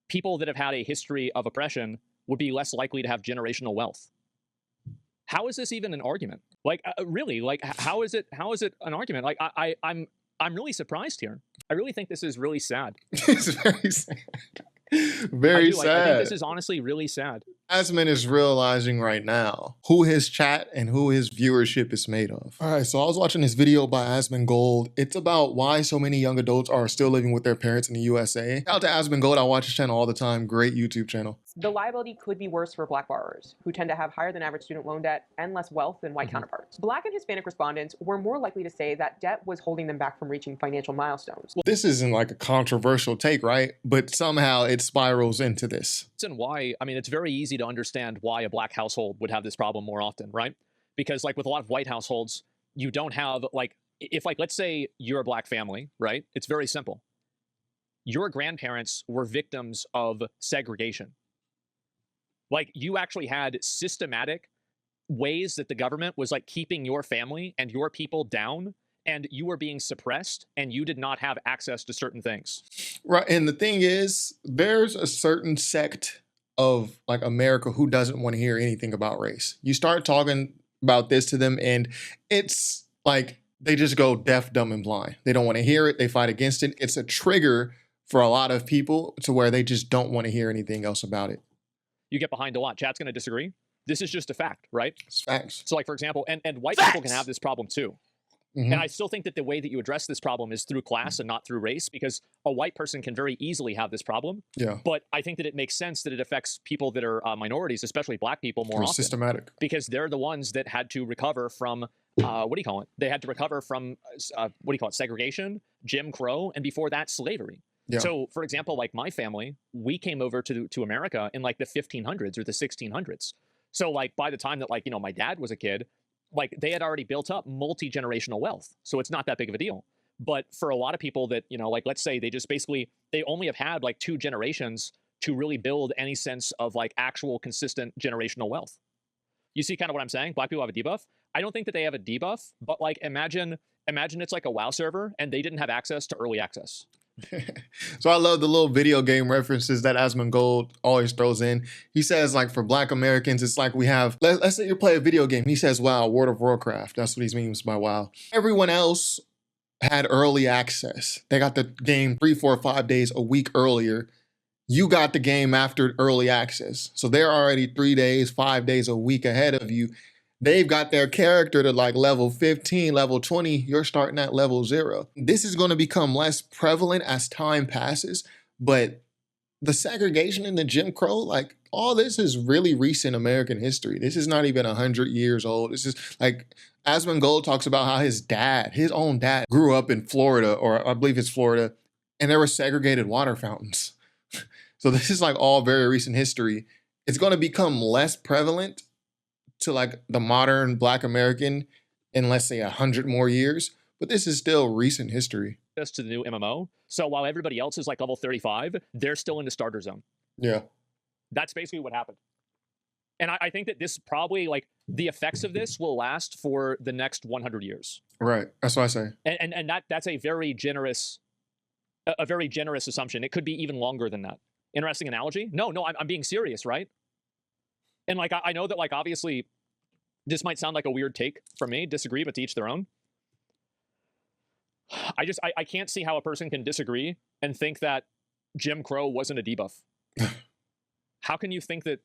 people that have had a history of oppression would be less likely to have generational wealth. How is this even an argument? Like, really, like, how is it an argument? Like, I'm really surprised here. I really think this is really sad. It's very sad. Very sad. I think this is honestly really sad. Asmon is realizing right now who his chat and who his viewership is made of. All right, so I was watching this video by Asmongold. It's about why so many young adults are still living with their parents in the USA. Shout out to Asmongold. I watch his channel all the time. Great YouTube channel. The liability could be worse for Black borrowers, who tend to have higher than average student loan debt and less wealth than white counterparts. Black and Hispanic respondents were more likely to say that debt was holding them back from reaching financial milestones. Well, this isn't like a controversial take, right? But somehow it spirals into this. And why, I mean, it's very easy to understand why a Black household would have this problem more often, right? Because like with a lot of white households, you don't have like, if like, let's say you're a Black family, right? It's very simple. Your grandparents were victims of segregation. Like, you actually had systematic ways that the government was like keeping your family and your people down, and you were being suppressed, and you did not have access to certain things. Right, and the thing is, there's a certain sect of like America who doesn't want to hear anything about race. You start talking about this to them, and it's like they just go deaf, dumb, and blind. They don't want to hear it. They fight against it. It's a trigger for a lot of people to where they just don't want to hear anything else about it. You get behind a lot. Chat's going to disagree. This is just a fact, right? It's facts. So like, for example, and white people can have this problem too. Mm-hmm. And I still think that the way that you address this problem is through class and not through race, because a white person can very easily have this problem. Yeah. But I think that it makes sense that it affects people that are minorities, especially Black people, more often. Systematic. Because they're the ones that had to recover from, what do you call it? They had to recover from, what do you call it? Segregation, Jim Crow, and before that, slavery. Yeah. So, for example, like my family, we came over to America in like the 1500s or the 1600s. So like by the time that like, you know, my dad was a kid, like they had already built up multi-generational wealth. So it's not that big of a deal. But for a lot of people that, you know, like let's say they just basically, they only have had like 2 generations to really build any sense of like actual consistent generational wealth. You see kind of what I'm saying? Black people have a debuff. I don't think that they have a debuff, but like imagine it's like a WoW server and they didn't have access to early access. So I love the little video game references that Asmongold always throws in. He says like for Black Americans, it's like we have, let's say you play a video game. He says, wow, World of Warcraft. That's what he means by wow. Everyone else had early access. They got the game 3, 4, 5 days a week earlier. You got the game after early access. So they're already 3 days, 5 days a week ahead of you. They've got their character to like level 15, level 20. You're starting at level 0. This is going to become less prevalent as time passes, but the segregation and the Jim Crow, like all this is really recent American history. This is not even 100 years old. This is like Asmongold talks about how his own dad grew up in Florida, or I believe it's Florida, and there were segregated water fountains. So this is like all very recent history. It's going to become less prevalent to like the modern Black American in let's say 100 more years, but this is still recent history. To the new MMO. So while everybody else is like level 35, they're still in the starter zone. Yeah. That's basically what happened. And I think that this probably like the effects of this will last for the next 100 years. Right. That's what I say. And that's a very generous assumption. It could be even longer than that. Interesting analogy. No, I'm being serious, right? And like, I know that like, obviously this might sound like a weird take from me, disagree, but to each their own. I can't see how a person can disagree and think that Jim Crow wasn't a debuff. How can you think that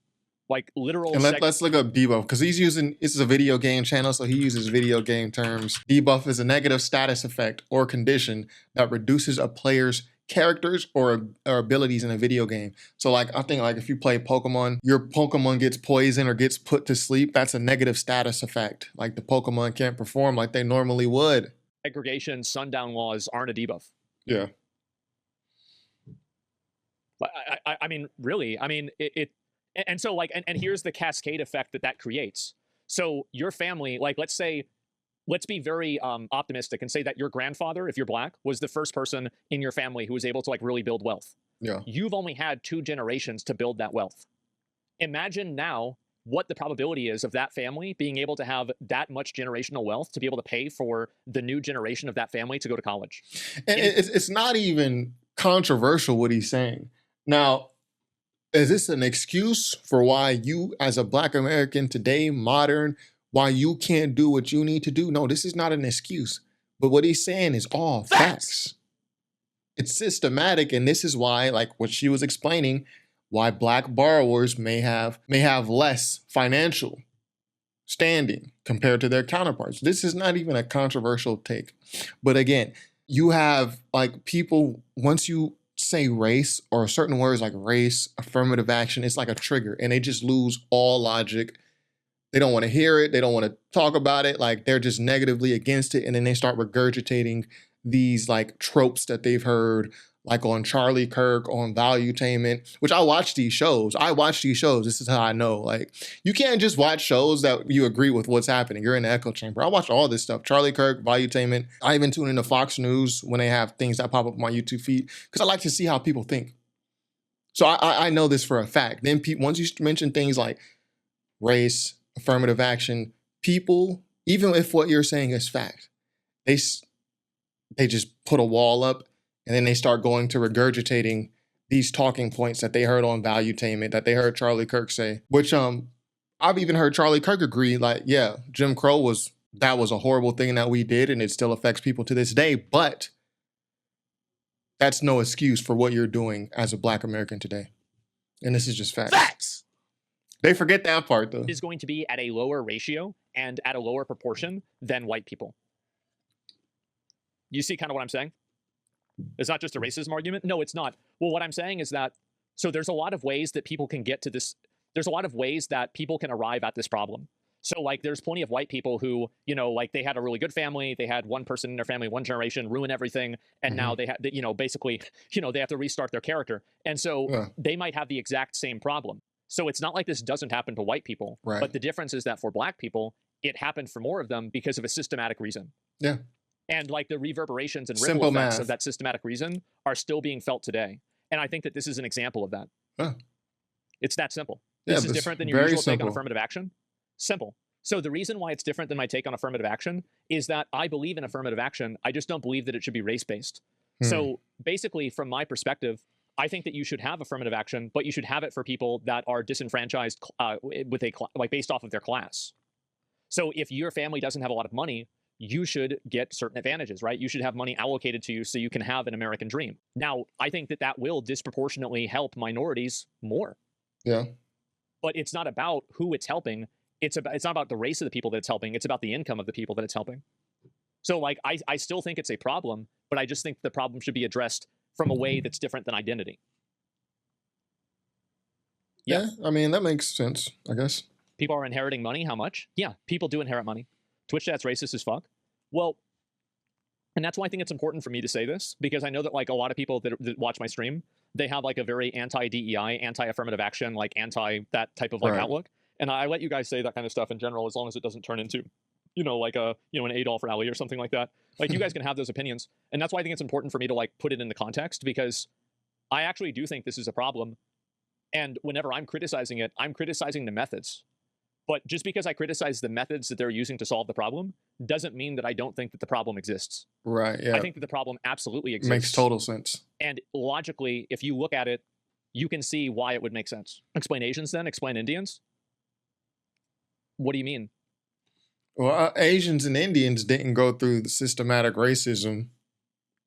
like literal... And let's look up debuff, because he's using, this is a video game channel, so he uses video game terms. Debuff is a negative status effect or condition that reduces a player's characters or abilities in a video game. So like I think like if you play Pokemon, your Pokemon gets poisoned or gets put to sleep, that's a negative status effect. Like the Pokemon can't perform like they normally would. Segregation, sundown laws aren't a debuff. Yeah. I mean, really, I mean, and so like, and here's the cascade effect that creates. So your family, like, let's be very optimistic and say that your grandfather, if you're Black, was the first person in your family who was able to like really build wealth. Yeah. You've only had 2 generations to build that wealth. Imagine now what the probability is of that family being able to have that much generational wealth to be able to pay for the new generation of that family to go to college. And it's not even controversial what he's saying. Now, Is this an excuse for why you, as a Black American today, modern, why you can't do what you need to do? No, this is not an excuse. But what he's saying is all facts. It's systematic, and this is why, like what she was explaining, why Black borrowers may have less financial standing compared to their counterparts. This is not even a controversial take. But again, you have like people, once you say race or certain words like race, affirmative action, it's like a trigger and they just lose all logic. They don't want to hear it. They don't want to talk about it. Like they're just negatively against it. And then they start regurgitating these like tropes that they've heard, like on Charlie Kirk, on Valuetainment, which I watch these shows. This is how I know. Like you can't just watch shows that you agree with what's happening. You're in the echo chamber. I watch all this stuff. Charlie Kirk, Valuetainment. I even tune into Fox News when they have things that pop up on my YouTube feed because I like to see how people think. So I know this for a fact. Then once you mention things like race, affirmative action, people, even if what you're saying is fact, they just put a wall up and then they start going to regurgitating these talking points that they heard on Valuetainment, that they heard Charlie Kirk say, which I've even heard Charlie Kirk agree, like, yeah, Jim Crow was a horrible thing that we did and it still affects people to this day, but that's no excuse for what you're doing as a Black American today. And this is just facts. Facts! They forget that part though. Is going to be at a lower ratio and at a lower proportion than white people. You see kind of what I'm saying? It's not just a racism argument. No, it's not. Well, what I'm saying is that, so there's a lot of ways that people can get to this. There's a lot of ways that people can arrive at this problem. So like there's plenty of white people who, you know, like they had a really good family. They had one person in their family, one generation, ruin everything. And now they have, you know, basically, you know, they have to restart their character. And so they might have the exact same problem. So it's not like this doesn't happen to white people. Right. But the difference is that for Black people, it happened for more of them because of a systematic reason. Yeah. And like the reverberations and Simple ripple effects math of that systematic reason are still being felt today. And I think that this is an example of that. It's that simple. This is different than your usual take on affirmative action. Simple. So the reason why it's different than my take on affirmative action is that I believe in affirmative action. I just don't believe that it should be race-based. So basically, from my perspective, I think that you should have affirmative action, but you should have it for people that are disenfranchised with like based off of their class. So if your family doesn't have a lot of money, you should get certain advantages, right? You should have money allocated to you so you can have an American dream. Now, I think that that will disproportionately help minorities more. Yeah. But it's not about who it's helping. It's not about the race of the people that it's helping. It's about the income of the people that it's helping. So like, I still think it's a problem, but I just think the problem should be addressed from a way that's different than identity. Yeah, I mean, that makes sense, I guess. People are inheriting money. How much? Yeah, people do inherit money. Twitch chat's racist as fuck. Well, and that's why I think it's important for me to say this, because I know that like a lot of people that watch my stream, they have like a very anti-DEI, anti-affirmative action, like anti that type of like outlook. And I let you guys say that kind of stuff in general, as long as it doesn't turn into, you know, like a, you know, an Adolf rally or something like that. Like you guys can have those opinions. And that's why I think it's important for me to like put it into context, because I actually do think this is a problem. And whenever I'm criticizing it, I'm criticizing the methods. But just because I criticize the methods that they're using to solve the problem doesn't mean that I don't think that the problem exists. Right, yeah. I think that the problem absolutely exists. Makes total sense. And logically, if you look at it, you can see why it would make sense. Explain Asians then? Explain Indians? What do you mean? Well, Asians and Indians didn't go through the systematic racism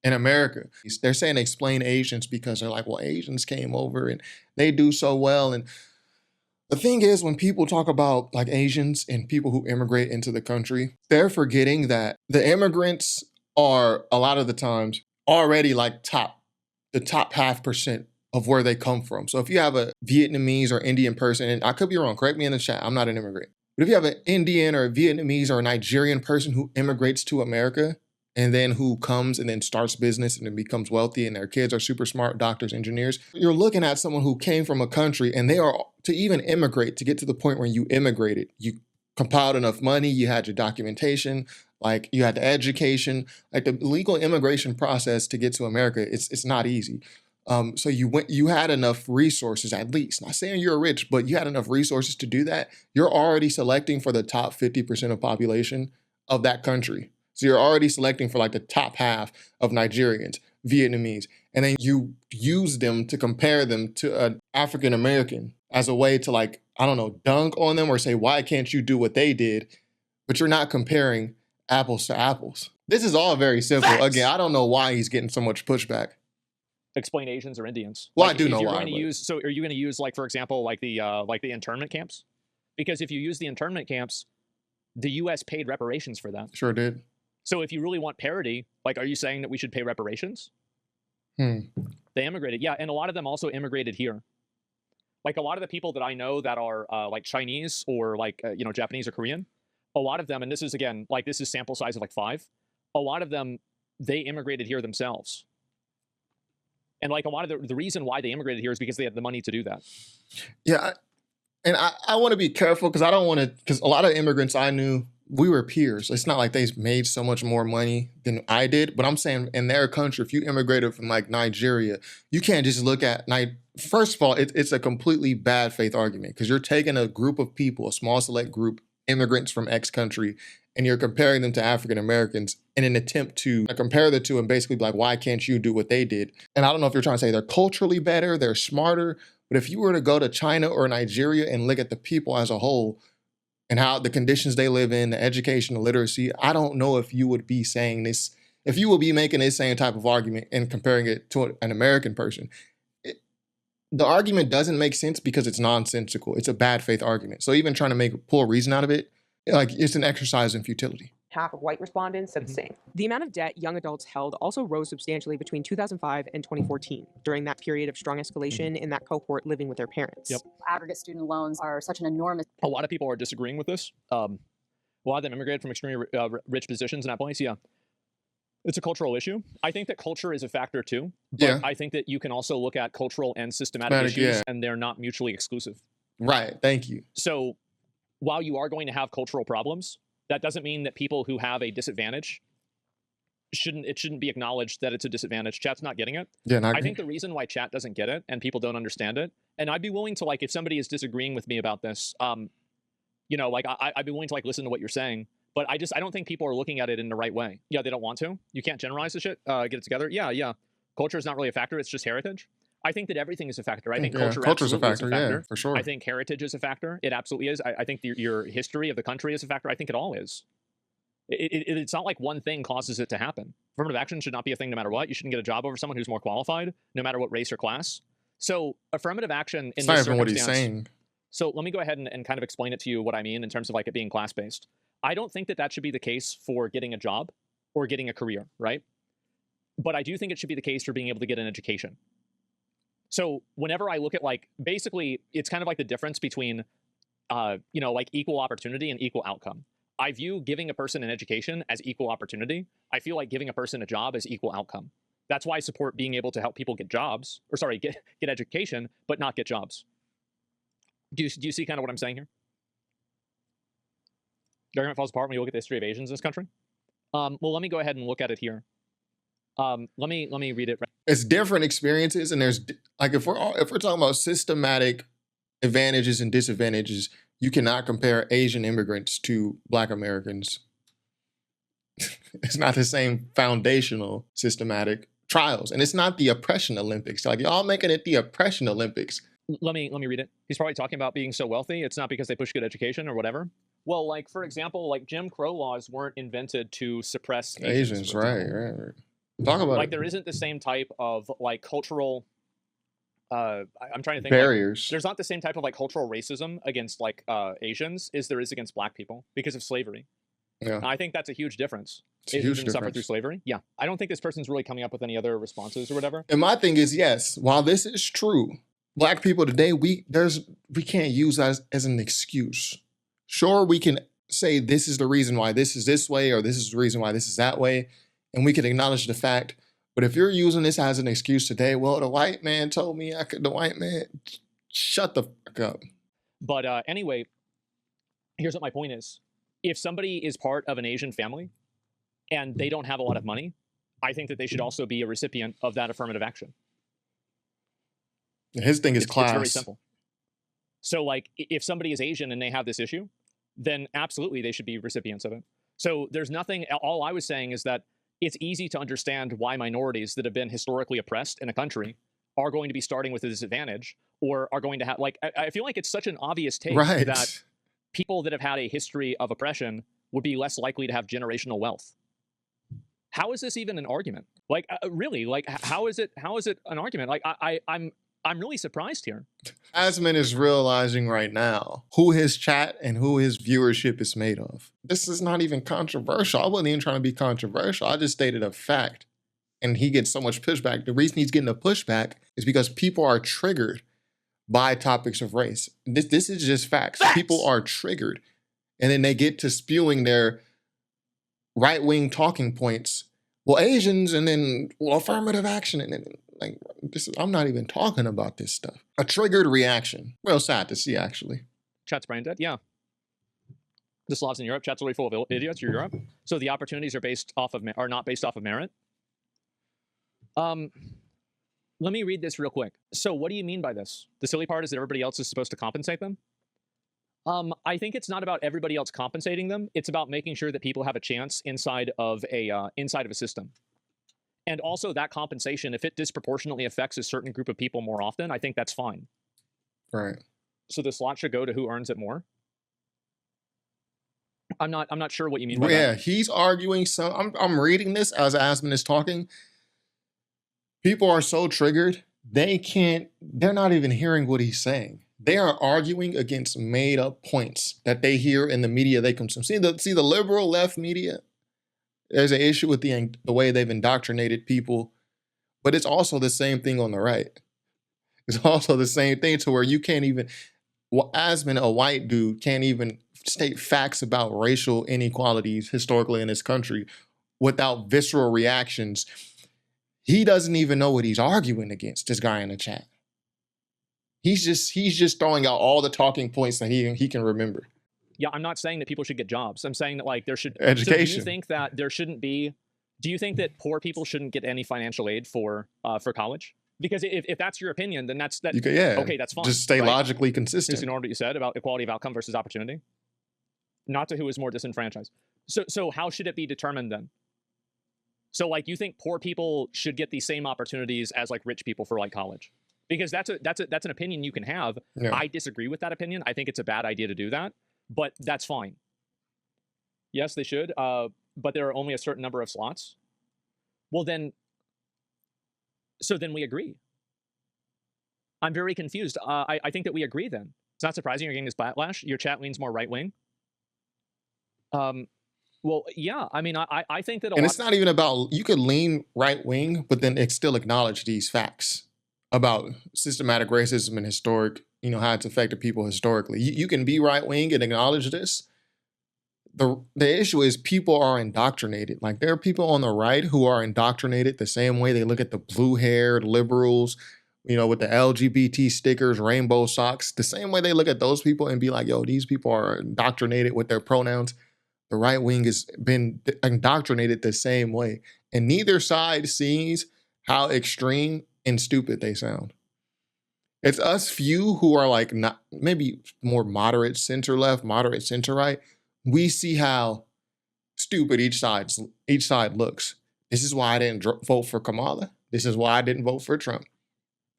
in America. They're saying explain Asians because they're like, well, Asians came over and they do so well. And the thing is, when people talk about like Asians and people who immigrate into the country, they're forgetting that the immigrants are a lot of the times already like the top 0.5% of where they come from. So if you have a Vietnamese or Indian person, and I could be wrong, correct me in the chat, I'm not an immigrant. But if you have an Indian or a Vietnamese or a Nigerian person who immigrates to America and then who comes and then starts business and then becomes wealthy and their kids are super smart doctors, engineers, you're looking at someone who came from a country and they are, to even immigrate, to get to the point where you immigrated, you compiled enough money, you had your documentation, like you had the education, like the legal immigration process to get to America, it's not easy. So you had enough resources, at least, not saying you're rich, but you had enough resources to do that. You're already selecting for the top 50% of population of that country. So you're already selecting for like the top half of Nigerians, Vietnamese, and then you use them to compare them to an African American as a way to, like, I don't know, dunk on them or say, why can't you do what they did? But you're not comparing apples to apples. This is all very simple. Facts. Again, I don't know why he's getting so much pushback. Explain Asians or Indians. Well, like, I do know if you're why. Going to use, so are you going to use, like, for example, like the internment camps? Because if you use the internment camps, the U.S. paid reparations for that. Sure did. So if you really want parity, like, are you saying that we should pay reparations? Hmm. They immigrated, yeah, and a lot of them also immigrated here. Like, a lot of the people that I know that are like Chinese or like Japanese or Korean, a lot of them, and this is, again, like, this is sample size of like 5. A lot of them, they immigrated here themselves. And like, a lot of the reason why they immigrated here is because they had the money to do that. Yeah, and I want to be careful because I don't want to, because a lot of immigrants I knew, we were peers. It's not like they made so much more money than I did, but I'm saying in their country, if you immigrated from like Nigeria, you can't just look at, first of all, it's a completely bad faith argument because you're taking a group of people, a small select group, immigrants from X country, and you're comparing them to African Americans in an attempt to compare the two and basically be like, why can't you do what they did? And I don't know if you're trying to say they're culturally better, they're smarter, but if you were to go to China or Nigeria and look at the people as a whole and how the conditions they live in, the education, the literacy, I don't know if you would be saying this, if you would be making this same type of argument and comparing it to an American person. The argument doesn't make sense because it's nonsensical. It's a bad faith argument. So even trying to pull a reason out of it, like, it's an exercise in futility. Half of white respondents said the same. The amount of debt young adults held also rose substantially between 2005 and 2014, during that period of strong escalation in that cohort living with their parents. Yep. Aggregate student loans are such an enormous... A lot of people are disagreeing with this. A lot of them immigrated from extremely rich positions in that place. Yeah. It's a cultural issue. I think that culture is a factor too. But Yeah. I think that you can also look at cultural and systematic issues, yeah. and they're not mutually exclusive. Right. Thank you. So while you are going to have cultural problems, that doesn't mean that people who have a disadvantage shouldn't be acknowledged that it's a disadvantage. Chat's not getting it. Yeah, I think the reason why chat doesn't get it and people don't understand it, and I'd be willing to, like, if somebody is disagreeing with me about this, I'd be willing to, like, listen to what you're saying. But I don't think people are looking at it in the right way. Yeah, they don't want to. You can't generalize the shit. Get it together. Yeah. Culture is not really a factor. It's just heritage. I think that everything is a factor. I think culture's a factor. Yeah, for sure. I think heritage is a factor. It absolutely is. I think your history of the country is a factor. I think it all is. It's not like one thing causes it to happen. Affirmative action should not be a thing no matter what. You shouldn't get a job over someone who's more qualified, no matter what race or class. So affirmative action in this even what he's circumstance. saying. So let me go ahead and kind of explain it to you what I mean in terms of, like, it being class-based. I don't think that should be the case for getting a job or getting a career, right? But I do think it should be the case for being able to get an education. So whenever I look at, like, basically, it's kind of like the difference between, like, equal opportunity and equal outcome. I view giving a person an education as equal opportunity. I feel like giving a person a job as equal outcome. That's why I support being able to help people get jobs, or sorry, get education, but not get jobs. Do you see kind of what I'm saying here? The argument falls apart when you look at the history of Asians in this country. Well, let me go ahead and look at it here. Let me read it. It's different experiences, and there's, like, if we're talking about systematic advantages and disadvantages, you cannot compare Asian immigrants to Black Americans. It's not the same foundational systematic trials, and it's not the oppression Olympics. Like, y'all making it the oppression Olympics. Let me read it. He's probably talking about being so wealthy. It's not because they push good education or whatever. Well, like, for example, like, Jim Crow laws weren't invented to suppress Asians, right. Talk about like, it. there isn't the same type of, like, cultural. I'm trying to think. Barriers. Like, there's not the same type of, like, cultural racism against, like, Asians as there is against Black people because of slavery. Yeah. I think that's a huge difference. It's a huge Suffer difference. through slavery. Yeah, I don't think this person's really coming up with any other responses or whatever. And my thing is, yes, while this is true, Black people today, we can't use that as an excuse. Sure, we can say this is the reason why this is this way, or this is the reason why this is that way, and we can acknowledge the fact. But if you're using this as an excuse today, well, the white man told me I could. The white man, shut the fuck up. But anyway, here's what my point is. If somebody is part of an Asian family and they don't have a lot of money, I think that they should also be a recipient of that affirmative action. His thing is class. It's very simple. So, like, if somebody is Asian and they have this issue, then absolutely they should be recipients of it. So there's nothing, all I was saying is that it's easy to understand why minorities that have been historically oppressed in a country are going to be starting with a disadvantage, or are going to have, like, I feel like it's such an obvious take Right. that people that have had a history of oppression would be less likely to have generational wealth. How is this even an argument? Like, really, like, how is it an argument? Like, I'm really surprised here. Asmon is realizing right now who his chat and who his viewership is made of. This is not even controversial. I wasn't even trying to be controversial. I just stated a fact. And he gets so much pushback. The reason he's getting a pushback is because people are triggered by topics of race. This is just facts. People are triggered. And then they get to spewing their right-wing talking points. Well, Asians, and then, well, affirmative action. And then, like, I'm not even talking about this stuff. A triggered reaction. Real sad to see, actually. Chat's brain dead. Yeah. The Slavs in Europe. Chat's already full of idiots. You're Europe. So the opportunities are not based off of merit. Let me read this real quick. So what do you mean by this? The silly part is that everybody else is supposed to compensate them. I think it's not about everybody else compensating them. It's about making sure that people have a chance inside of a system. And also that compensation, if it disproportionately affects a certain group of people more often, I think that's fine. Right. So the slot should go to who earns it more. I'm not sure what you mean by that. Yeah, he's arguing I'm reading this as Asmon is talking. People are so triggered, they're not even hearing what he's saying. They are arguing against made up points that they hear in the media they consume. See the liberal left media? There's an issue with the way they've indoctrinated people, but it's also the same thing on the right. It's also the same thing to where you can't even, Asmon, a white dude, can't even state facts about racial inequalities historically in this country without visceral reactions. He doesn't even know what he's arguing against, this guy in the chat. He's just throwing out all the talking points that he can remember. Yeah, I'm not saying that people should get jobs. I'm saying that, like, there should education. So do you think that there shouldn't be? Do you think that poor people shouldn't get any financial aid for college? Because if that's your opinion, then that's that. Yeah. Okay, that's fine. Just stay right? logically consistent. Just ignore what you said about equality of outcome versus opportunity. Not to who is more disenfranchised. So how should it be determined then? So, like, you think poor people should get the same opportunities as, like, rich people for, like, college? Because that's an opinion you can have. Yeah. I disagree with that opinion. I think it's a bad idea to do that, but that's fine. Yes, they should, but there are only a certain number of slots. Well, then we agree. I'm very confused. I think that we agree then. It's not surprising you're getting this backlash. Your chat leans more right-wing. Well, yeah, I mean, I think that it's not even about, you could lean right-wing, but then still acknowledge these facts about systematic racism and historic, how it's affected people historically. You can be right-wing and acknowledge this. The issue is people are indoctrinated. Like, there are people on the right who are indoctrinated the same way they look at the blue-haired liberals, with the LGBT stickers, rainbow socks, the same way they look at those people and be like, yo, these people are indoctrinated with their pronouns. The right wing has been indoctrinated the same way. And neither side sees how extreme and stupid they sound. It's us few who are like not maybe more moderate center left, moderate center right. We see how stupid each side looks. This is why I didn't vote for Kamala. This is why I didn't vote for Trump.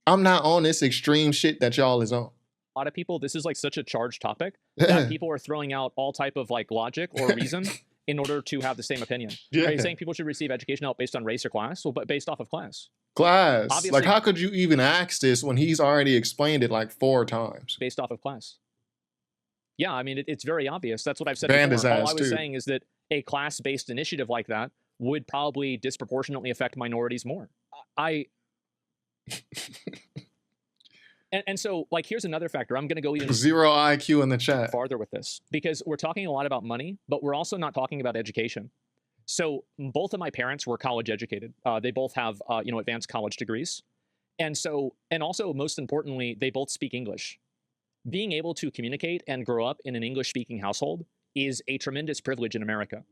I'm not on this extreme shit that y'all is on. A lot of people, this is like such a charged topic that people are throwing out all type of like logic or reason in order to have the same opinion. Yeah. Are you saying people should receive education help based on race or class? Well, but based off of class. Class. Obviously, like, how could you even ask this when he's already explained it like 4 times? Based off of class. Yeah, I mean, it's very obvious. That's what I've said Banned before. his All ass, I was too. saying is that a class-based initiative like that would probably disproportionately affect minorities more. And so, like, here's another factor. I'm going to go even 0 IQ in the chat. farther with this, because we're talking a lot about money, but we're also not talking about education. So both of my parents were college educated. They both have, advanced college degrees. And also, most importantly, they both speak English. Being able to communicate and grow up in an English-speaking household is a tremendous privilege in America.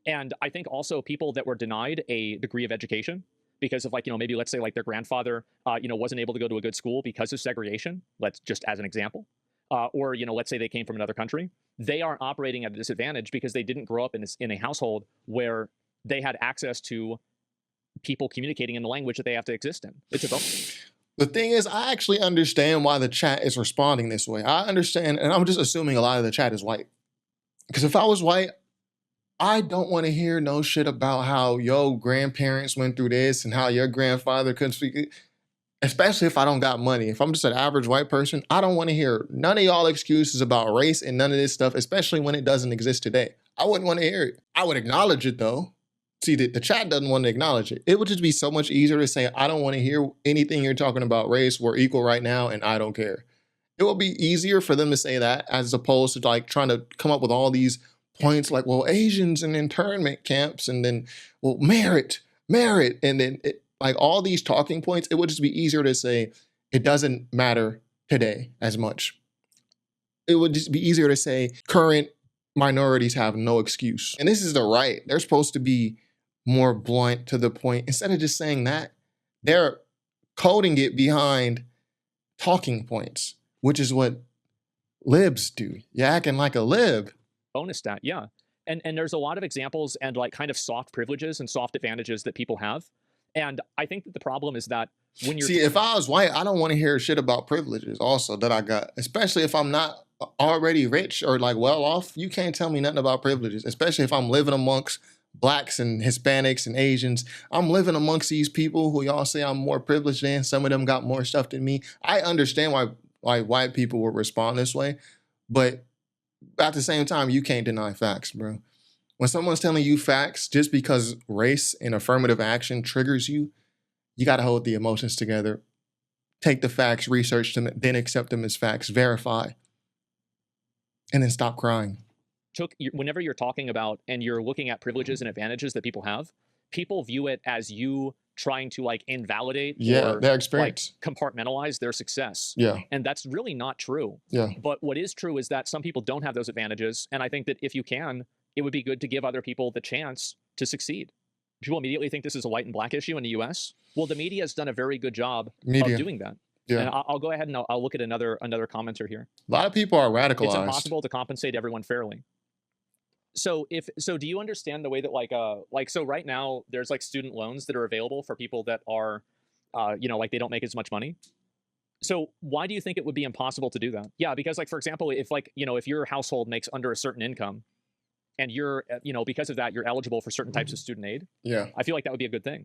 And I think also people that were denied a degree of education because of, like, maybe let's say like their grandfather, wasn't able to go to a good school because of segregation, let's just as an example, or, let's say they came from another country, they are operating at a disadvantage because they didn't grow up in a household where they had access to people communicating in the language that they have to exist in. It's a bonus. The thing is, I actually understand why the chat is responding this way. I understand, and I'm just assuming a lot of the chat is white. Because if I was white, I don't want to hear no shit about how your grandparents went through this and how your grandfather couldn't speak. Especially if I don't got money. If I'm just an average white person, I don't want to hear none of y'all excuses about race and none of this stuff, especially when it doesn't exist today. I wouldn't want to hear it. I would acknowledge it though. See, the chat doesn't want to acknowledge it. It would just be so much easier to say, I don't want to hear anything you're talking about race. We're equal right now and I don't care. It will be easier for them to say that as opposed to like trying to come up with all these points like, well, Asians in internment camps and then, well, merit. And then like all these talking points, it would just be easier to say it doesn't matter today as much. It would just be easier to say current minorities have no excuse. And this is the right. They're supposed to be more blunt to the point. Instead of just saying that, they're coding it behind talking points, which is what libs do. You're acting like a lib. Bonus stat, yeah. And there's a lot of examples and like kind of soft privileges and soft advantages that people have. And I think that the problem is that when you're— See, if I was white, I don't want to hear shit about privileges also that I got, especially if I'm not already rich or like well off. You can't tell me nothing about privileges, especially if I'm living amongst Blacks and Hispanics and Asians. I'm living amongst these people who y'all say I'm more privileged than. Some of them got more stuff than me. I understand why white people would respond this way, but at the same time, you can't deny facts, bro. When someone's telling you facts, just because race and affirmative action triggers you, you got to hold the emotions together. Take the facts, research them, then accept them as facts, verify, and then stop crying. Whenever you're talking about and you're looking at privileges and advantages that people have, people view it as you trying to like invalidate or their experience, like compartmentalize their success. Yeah. And that's really not true. Yeah. But what is true is that some people don't have those advantages. And I think that if you can, it would be good to give other people the chance to succeed. People immediately think this is a white and black issue in the US. Well, the media has done a very good job of doing that. Yeah. And I'll go ahead and I'll look at another commenter here. A lot of people are radicalized. It's impossible to compensate everyone fairly. So do you understand the way that so right now there's like student loans that are available for people that are, like they don't make as much money. So why do you think it would be impossible to do that? Yeah, because like, for example, if your household makes under a certain income and you're, because of that, you're eligible for certain types of student aid. Yeah. I feel like that would be a good thing.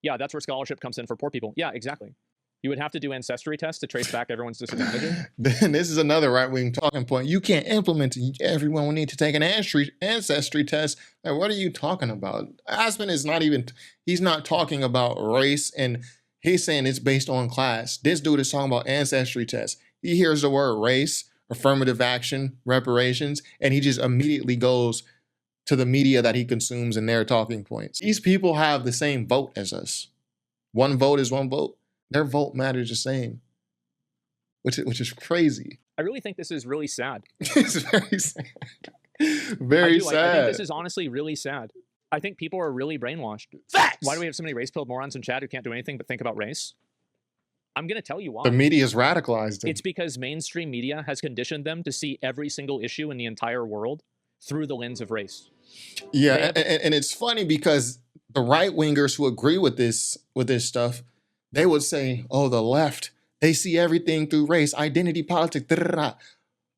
Yeah, that's where scholarship comes in for poor people. Yeah, exactly. You would have to do ancestry tests to trace back everyone's disadvantages. Then this is another right-wing talking point. You can't implement it. Everyone will need to take an ancestry test. Like, what are you talking about? Aspen is he's not talking about race, and he's saying it's based on class. This dude is talking about ancestry tests. He hears the word race, affirmative action, reparations, and he just immediately goes to the media that he consumes and their talking points. These people have the same vote as us. One vote is one vote. Their vote matters the same, which is crazy. I really think this is really sad. It's very sad. Very sad. I think this is honestly really sad. I think people are really brainwashed. Facts! Why do we have so many race-pilled morons in chat who can't do anything but think about race? I'm going to tell you why. The media's radicalized them. It's because mainstream media has conditioned them to see every single issue in the entire world through the lens of race. Yeah, and it's funny because the right-wingers who agree with this stuff, they would say, oh, the left, they see everything through race, identity politics, But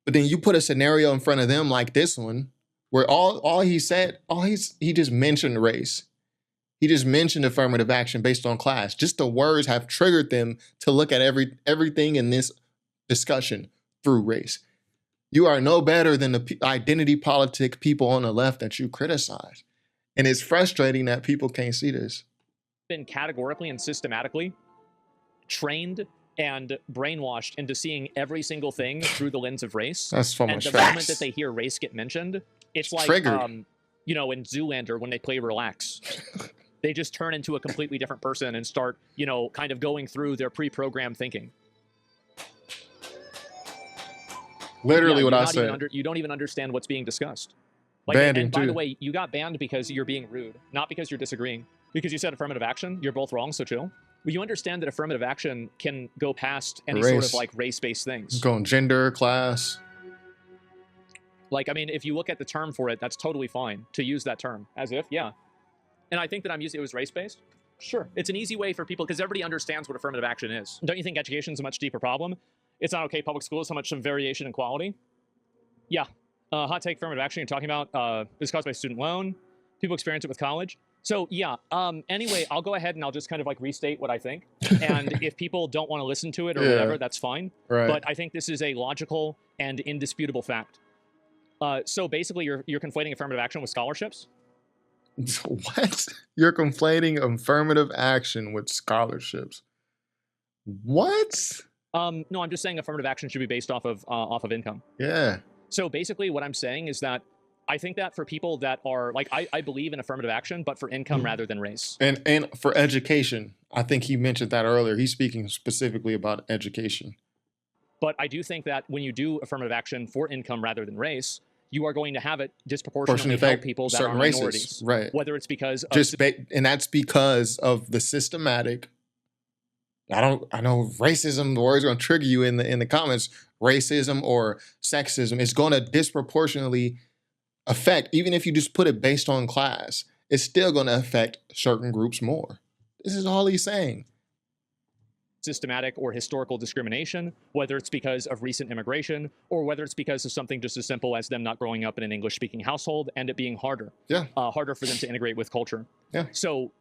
then you put a scenario in front of them like this one, where all he just mentioned race. He just mentioned affirmative action based on class. Just the words have triggered them to look at everything in this discussion through race. You are no better than the identity politic people on the left that you criticize. And it's frustrating that people can't see this. Been categorically and systematically trained and brainwashed into seeing every single thing through the lens of race. That's so much facts. And the moment that they hear race get mentioned, it's like, triggered. In Zoolander when they play Relax. They just turn into a completely different person and start, kind of going through their pre-programmed thinking. Literally what I said. You don't even understand what's being discussed. And by the way, you got banned because you're being rude, not because you're disagreeing. Because you said affirmative action, you're both wrong, so chill. Well, you understand that affirmative action can go past any sort of like race-based things. Going gender, class. Like, I mean, if you look at the term for it, that's totally fine to use that term as if, yeah. And I think that I'm using it was race-based. Sure. It's an easy way for people because everybody understands what affirmative action is. Don't you think education is a much deeper problem? It's not okay public schools, how much some variation in quality? Yeah. Hot take affirmative action you're talking about is caused by student loan. People experience it with college. So yeah, anyway, I'll go ahead and I'll just kind of like restate what I think. And if people don't want to listen to it or whatever, that's fine. Right. But I think this is a logical and indisputable fact. So basically you're conflating affirmative action with scholarships. What? You're conflating affirmative action with scholarships. What? No, I'm just saying affirmative action should be based off of income. Yeah. So basically what I'm saying is that I think that for people that are like, I believe in affirmative action, but for income rather than race. And for education, I think he mentioned that earlier. He's speaking specifically about education. But I do think that when you do affirmative action for income rather than race, you are going to have it disproportionately help people that are minorities. Right. Whether it's because of and that's because of the systematic. I know racism, the word's going to trigger you in the comments. Racism or sexism is going to disproportionately affect, even if you just put it based on class, it's still going to affect certain groups more. This is all he's saying. Systematic or historical discrimination, whether it's because of recent immigration or whether it's because of something just as simple as them not growing up in an English-speaking household and it being harder. Yeah. Harder for them to integrate with culture. Yeah. So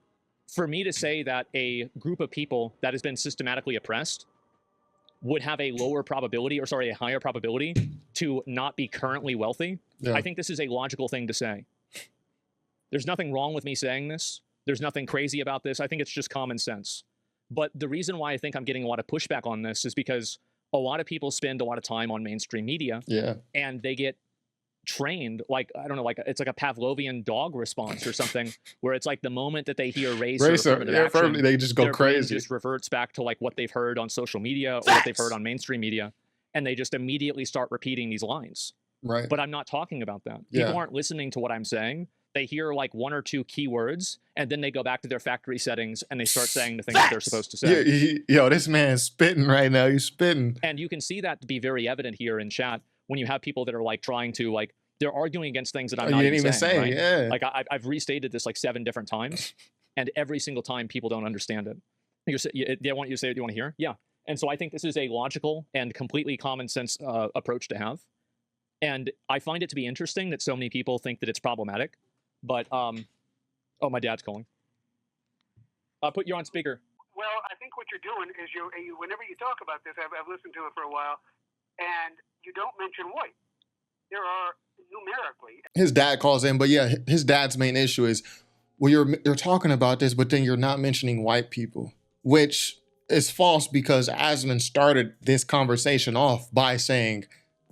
for me to say that a group of people that has been systematically oppressed would have a lower probability, or sorry, a higher probability to not be currently wealthy, I think this is a logical thing to say. There's nothing wrong with me saying this. There's nothing crazy about this. I think it's just common sense. But the reason why I think I'm getting a lot of pushback on this is because a lot of people spend a lot of time on mainstream media and they get trained, like, I don't know, like it's like a Pavlovian dog response or something, where it's like the moment that they hear race or affirmative action, they just go their brain crazy. just reverts back to like what they've heard on social media or what they've heard on mainstream media, and they just immediately start repeating these lines. Right. But I'm not talking about that. People aren't listening to what I'm saying. They hear like one or two keywords, and then they go back to their factory settings and they start saying the things that they're supposed to say. Yo, this man's spitting right now. He's spitting. And you can see that to be very evident here in chat when you have people that are like trying to like, they're arguing against things that I'm not even saying. Right? Yeah. Like I've restated this like 7 different times, and every single time people don't understand it. They want you to say what you want to hear. Yeah. And so I think this is a logical and completely common sense approach to have. And I find it to be interesting that so many people think that it's problematic. But, oh, my dad's calling. Put you on speaker. Well, I think what you're doing is you whenever you talk about this, I've listened to it for a while, and you don't mention white. There are numerically. His dad calls in, but yeah, his dad's main issue is, well, you're talking about this, but then you're not mentioning white people, which is false because Asmon started this conversation off by saying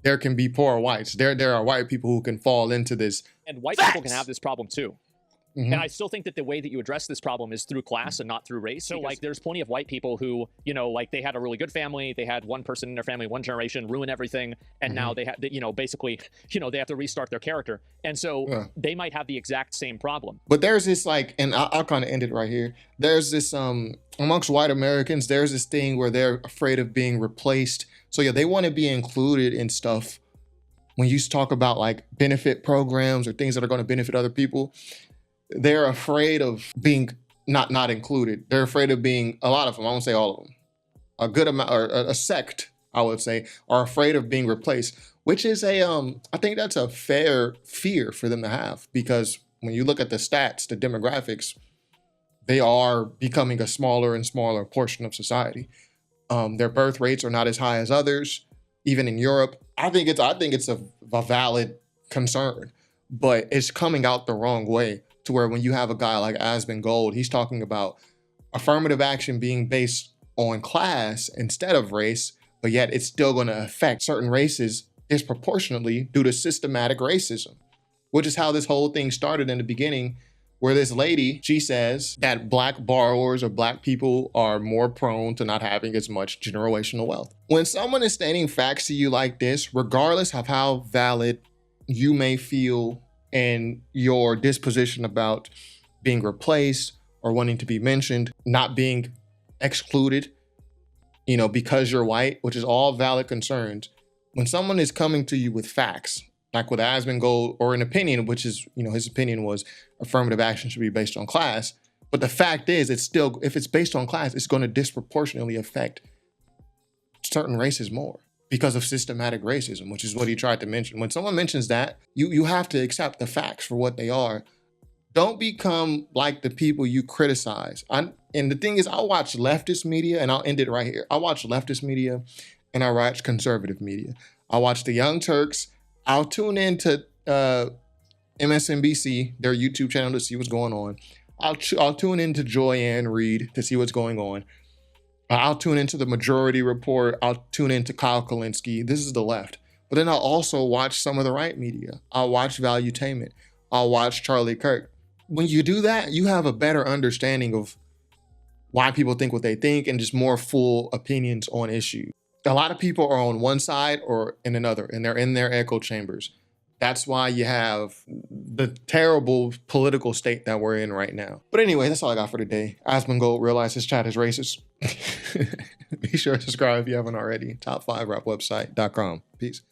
there can be poor whites. There are white people who can fall into this. And white people can have this problem too. And I still think that the way that you address this problem is through class and not through race. So like there's plenty of white people who, you know, like they had a really good family. They had one person in their family, one generation, ruin everything. And now they have, you know, basically, you know, they have to restart their character. And so they might have the exact same problem. But there's this like, and I'll kind of end it right here. There's this, amongst white Americans, there's this thing where they're afraid of being replaced. So yeah, they want to be included in stuff. When you talk about like benefit programs or things that are going to benefit other people, they're afraid of being not included. They're afraid of being, a lot of them, I won't say all of them, a good amount, or a sect, I would say, are afraid of being replaced, which is I think that's a fair fear for them to have, because when you look at the stats, the demographics, they are becoming a smaller and smaller portion of society. Their birth rates are not as high as others, even in Europe. I think it's a valid concern, but it's coming out the wrong way. To where when you have a guy like Asmongold, he's talking about affirmative action being based on class instead of race, but yet it's still going to affect certain races disproportionately due to systematic racism, which is how this whole thing started in the beginning, where this lady, she says that Black borrowers or Black people are more prone to not having as much generational wealth. When someone is stating facts to you like this, regardless of how valid you may feel and your disposition about being replaced or wanting to be mentioned, not being excluded, you know, because you're white, which is all valid concerns. When someone is coming to you with facts like with Asmongold, or an opinion, which is, you know, his opinion was affirmative action should be based on class. But the fact is, it's still, if it's based on class, it's going to disproportionately affect certain races more because of systematic racism, which is what he tried to mention. When someone mentions that, you have to accept the facts for what they are. Don't become like the people you criticize. And the thing is, I watch leftist media, and I'll end it right here. I watch leftist media and I watch conservative media. I watch the Young Turks. I'll tune into MSNBC, their YouTube channel, to see what's going on. I'll tune into Joy Ann Reid to see what's going on. I'll tune into the Majority Report. I'll tune into Kyle Kalinske. This is the left. But then I'll also watch some of the right media. I'll watch Valuetainment. I'll watch Charlie Kirk. When you do that, you have a better understanding of why people think what they think and just more full opinions on issues. A lot of people are on one side or in another, and they're in their echo chambers. That's why you have the terrible political state that we're in right now. But anyway, that's all I got for today. Asmongold realized his chat is racist. Be sure to subscribe if you haven't already. Top5rapwebsite.com. Peace.